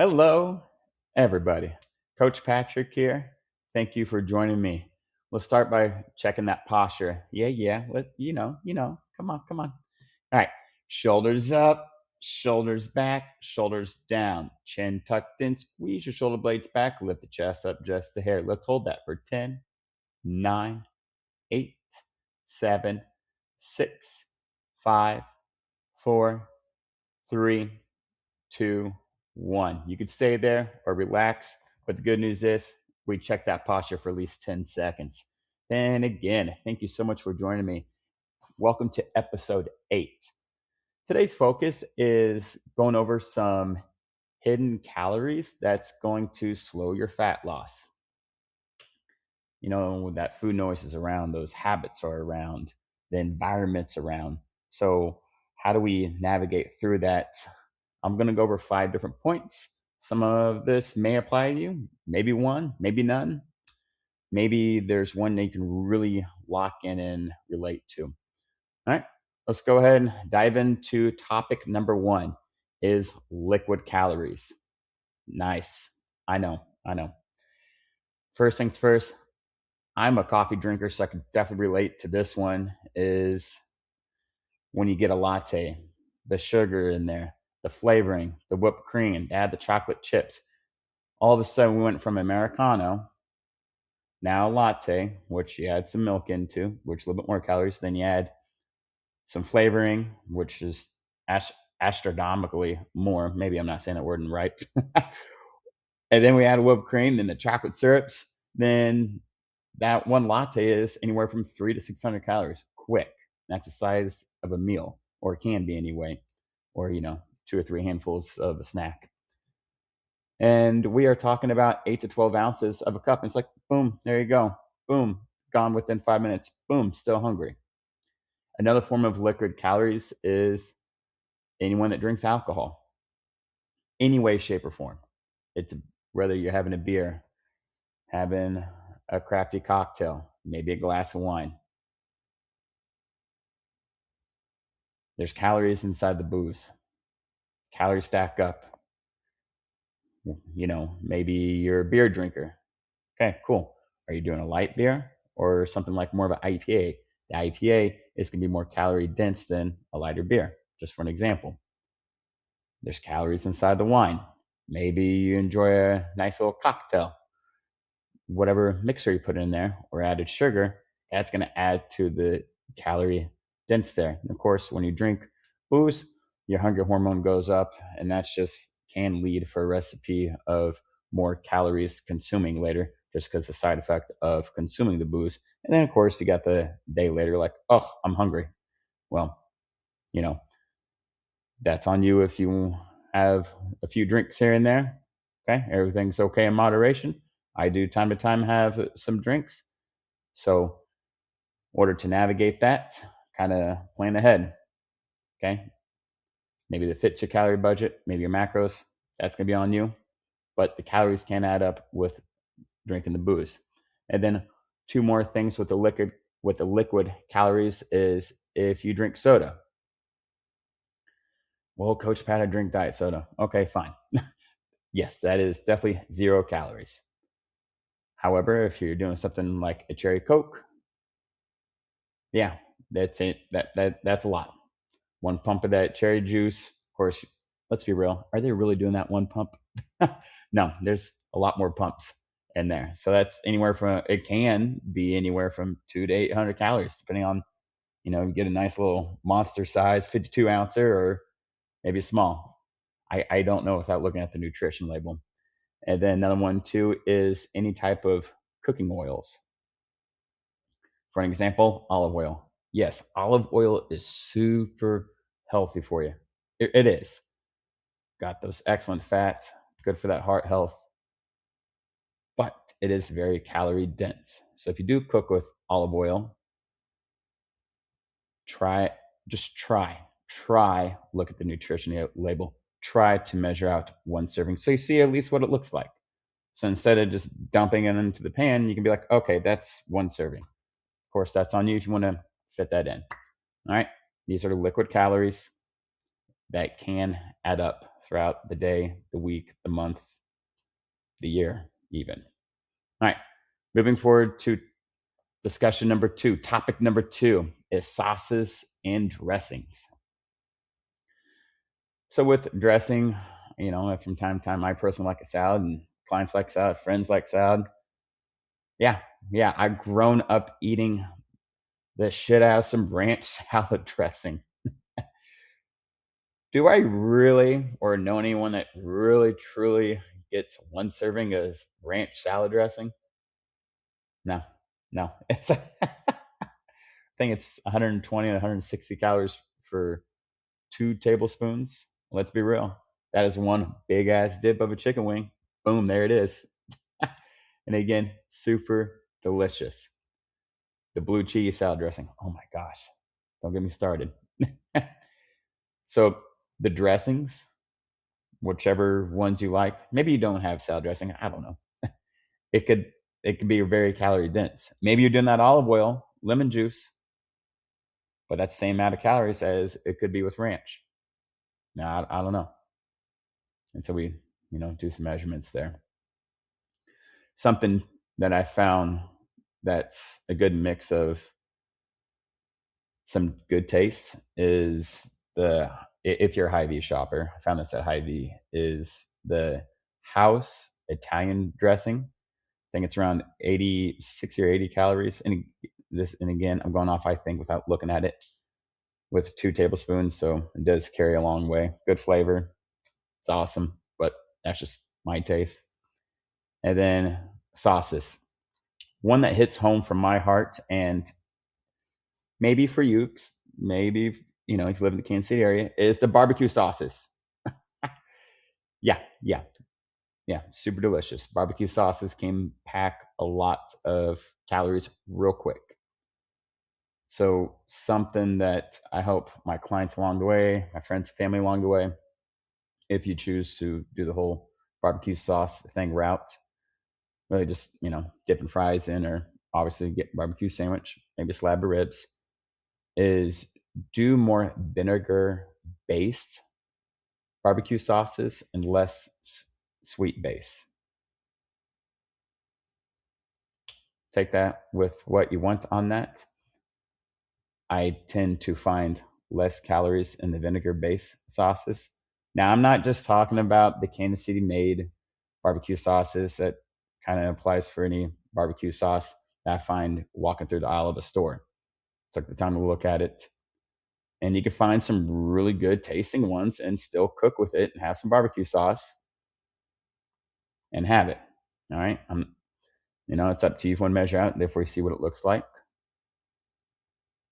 Hello, everybody. Coach Patrick here. Thank you for joining me. Let's start by checking that posture. Yeah. Come on, come on. All right. Shoulders up, shoulders back, shoulders down. Chin tucked in. Squeeze your shoulder blades back. Lift the chest up just a hair. Let's hold that for 10, 9, 8, 7, 6, 5, 4, 3, 2, 1. You could stay there or relax, but the good news is we check that posture for at least 10 seconds. And again, thank you so much for joining me. Welcome to episode 8. Today's focus is going over some hidden calories that's going to slow your fat loss. You know, that food noise is around, those habits are around, the environment's around. So, how do we navigate through that? I'm going to go over 5 different points. Some of this may apply to you, maybe one, maybe none. Maybe there's one that you can really lock in and relate to. All right, let's go ahead and dive into topic number 1 is liquid calories. Nice. I know. First things first, I'm a coffee drinker, so I can definitely relate to this one is when you get a latte, the sugar in there, the flavoring, the whipped cream, add the chocolate chips. All of a sudden, we went from Americano, now a latte, which you add some milk into, which is a little bit more calories. Then you add some flavoring, which is astronomically more. Maybe I'm not saying that word right. And then we add whipped cream, then the chocolate syrups. Then that one latte is anywhere from 300 to 600 calories. Quick. That's the size of a meal, or it can be anyway, or 2 or 3 handfuls of a snack. And we are talking about 8 to 12 ounces of a cup. And it's like, boom, there you go. Boom, gone within 5 minutes. Boom, still hungry. Another form of liquid calories is anyone that drinks alcohol, any way, shape, or form. It's whether you're having a beer, having a crafty cocktail, maybe a glass of wine. There's calories inside the booze. Calories stack up. Maybe you're a beer drinker. Okay, cool. Are you doing a light beer or something like more of an IPA? The IPA is going to be more calorie dense than a lighter beer, just for an example. There's calories inside the wine. Maybe you enjoy a nice little cocktail. Whatever mixer you put in there or added sugar, that's going to add to the calorie dense there. And of course, when you drink booze, your hunger hormone goes up, and that's just can lead for a recipe of more calories consuming later, just because the side effect of consuming the booze. And then, of course, you got the day later, like, oh, I'm hungry. Well, you know, that's on you if you have a few drinks here and there. Okay, everything's okay in moderation. I do time to time have some drinks. So, in order to navigate that, kind of plan ahead. Okay, maybe that fits your calorie budget, maybe your macros. That's gonna be on you. But the calories can add up with drinking the booze. And then 2 more things with the liquid calories is if you drink soda. Well, Coach Pat, I drink diet soda. Okay, fine. Yes, that is definitely 0 calories. However, if you're doing something like a cherry Coke, yeah, that's it. That's a lot. 1 pump of that cherry juice. Of course, let's be real. Are they really doing that 1 pump? No, there's a lot more pumps in there. So that's it can be anywhere from 2 to 800 calories, depending on, you get a nice little monster size 52 ouncer or maybe small. I don't know without looking at the nutrition label. And then another one too is any type of cooking oils. For an example, olive oil. Yes, olive oil is super healthy for you. It is. Got those excellent fats, good for that heart health, but it is very calorie dense. So if you do cook with olive oil, try, look at the nutrition label. Try to measure out 1 serving so you see at least what it looks like. So instead of just dumping it into the pan, you can be like, okay, that's 1 serving. Of course, that's on you if you want to fit that in. All right. These are liquid calories that can add up throughout the day, the week, the month, the year, even. All right, moving forward to discussion number two. Topic number two is sauces and dressings. So with dressing, from time to time, I personally like a salad, and clients like salad, friends like salad. Yeah, yeah, I've grown up eating the shit out of some ranch salad dressing. Do I really or know anyone that really truly gets one serving of ranch salad dressing? No, no. It's I think it's 120 and 160 calories for 2 tablespoons. Let's be real. That is one big ass dip of a chicken wing. Boom, there it is. And again, super delicious. The blue cheese salad dressing. Oh my gosh. Don't get me started. So the dressings, whichever ones you like. Maybe you don't have salad dressing. I don't know. It could it could be very calorie dense. Maybe you're doing that olive oil, lemon juice, but that's the same amount of calories as it could be with ranch. Now I don't know until we do some measurements there. Something that I found that's a good mix of some good taste is the if you're a Hy-Vee shopper, I found this at Hy-Vee, is the house Italian dressing. I think it's around 60 or 80 calories. And again, I'm going off, I think, without looking at it, with 2 tablespoons. So it does carry a long way. Good flavor. It's awesome. But that's just my taste. And then sauces. One that hits home from my heart, and maybe for you, maybe, if you live in the Kansas City area, is the barbecue sauces. Yeah, yeah, yeah. Super delicious. Barbecue sauces can pack a lot of calories real quick. So something that I help my clients along the way, my friends, family along the way, if you choose to do the whole barbecue sauce thing route, really just, dipping fries in, or obviously get barbecue sandwich, maybe a slab of ribs, is do more vinegar based barbecue sauces and less sweet base. Take that with what you want on that. I tend to find less calories in the vinegar based sauces. Now, I'm not just talking about the Kansas City made barbecue sauces. That kind of applies for any barbecue sauce that I find walking through the aisle of a store. Took the time to look at it. And you can find some really good tasting ones and still cook with it and have some barbecue sauce and have it. All right. It's up to you if you want to measure out, therefore you see what it looks like.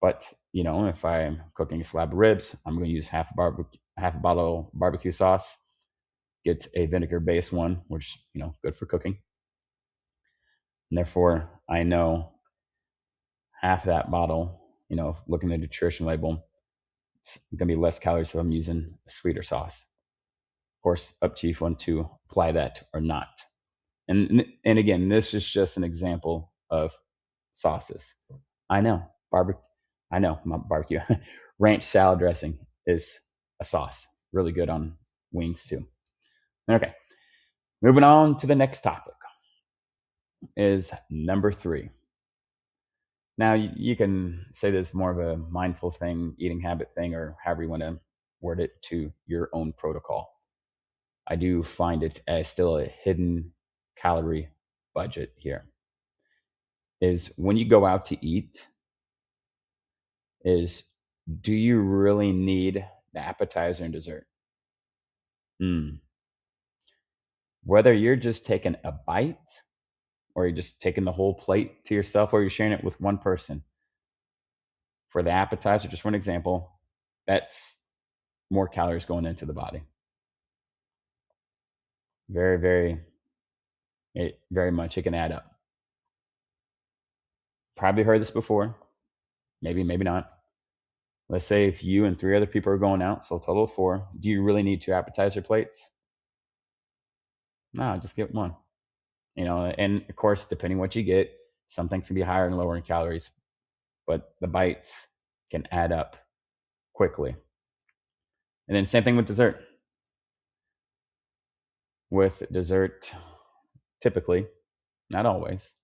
But, if I'm cooking a slab of ribs, I'm going to use half a bottle of barbecue sauce, get a vinegar based one, which, good for cooking. And therefore I know half of that bottle, looking at the nutrition label, it's going to be less calories if I'm using a sweeter sauce. Of course, up to you if you want to apply that or not. And again, this is just an example of sauces. I know my barbecue ranch salad dressing is a sauce. Really good on wings too. Okay, moving on to the next topic is number 3. Now you can say this is more of a mindful thing, eating habit thing, or however you want to word it to your own protocol. I do find it as still a hidden calorie budget here. Is when you go out to eat, is do you really need the appetizer and dessert? Whether you're just taking a bite, or you're just taking the whole plate to yourself, or you're sharing it with one person. For the appetizer, just for an example, that's more calories going into the body. Very, very much it can add up. Probably heard this before. Maybe not. Let's say if you and 3 other people are going out, so a total of 4, do you really need 2 appetizer plates? No, just get one. And of course, depending what you get, some things can be higher and lower in calories, but the bites can add up quickly. And then same thing with dessert. With dessert, typically, not always,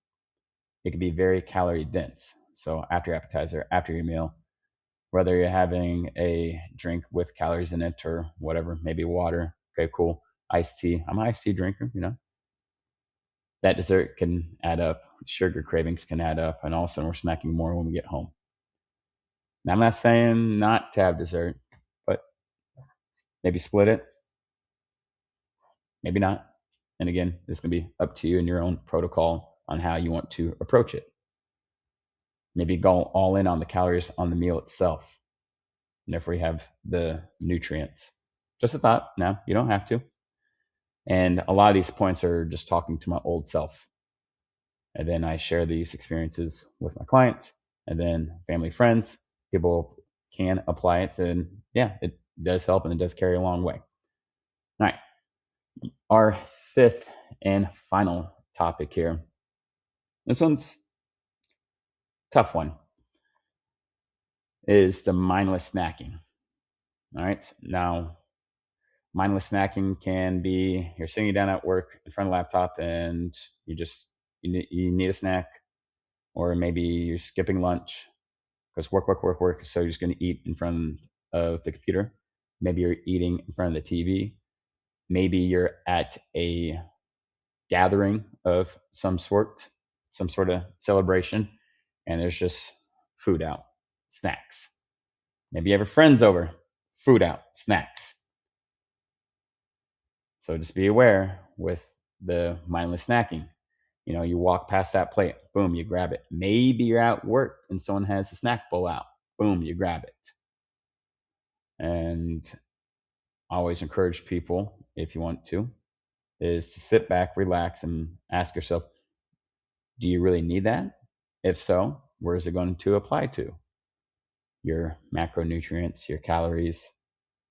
it can be very calorie dense. So after your appetizer, after your meal, whether you're having a drink with calories in it or whatever, maybe water, okay, cool, iced tea. I'm an iced tea drinker, that dessert can add up. Sugar cravings can add up, and all of a sudden we're snacking more when we get home. Now, I'm not saying not to have dessert, but maybe split it, maybe not. And again, this can be up to you and your own protocol on how you want to approach it. Maybe go all in on the calories on the meal itself, and therefore you have the nutrients. Just a thought. Now, you don't have to. And a lot of these points are just talking to my old self. And then I share these experiences with my clients and then family, friends. People can apply it. And yeah, it does help and it does carry a long way. All right. Our fifth and final topic here. This one's a tough one. Is the mindless snacking. All right. Now, mindless snacking can be you're sitting down at work in front of a laptop and you need a snack, or maybe you're skipping lunch because work. So you're just going to eat in front of the computer. Maybe you're eating in front of the TV. Maybe you're at a gathering of some sort of celebration, and there's just food out, snacks. Maybe you have your friends over, food out, snacks. So just be aware with the mindless snacking. You walk past that plate, boom, you grab it. Maybe you're at work and someone has a snack bowl out, boom, you grab it. And I always encourage people, if you want to, is to sit back, relax, and ask yourself, do you really need that? If so, where is it going to apply to? Your macronutrients, your calories.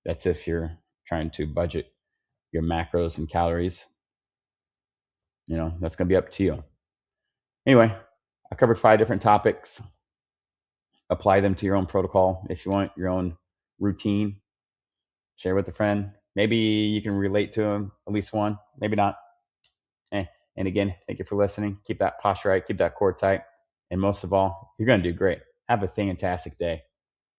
That's if you're trying to budget your macros and calories. That's going to be up to you. Anyway, I covered 5 different topics. Apply them to your own protocol. If you want your own routine, share with a friend. Maybe you can relate to them, at least one, maybe not. And again, thank you for listening. Keep that posture right, keep that core tight. And most of all, you're going to do great. Have a fantastic day.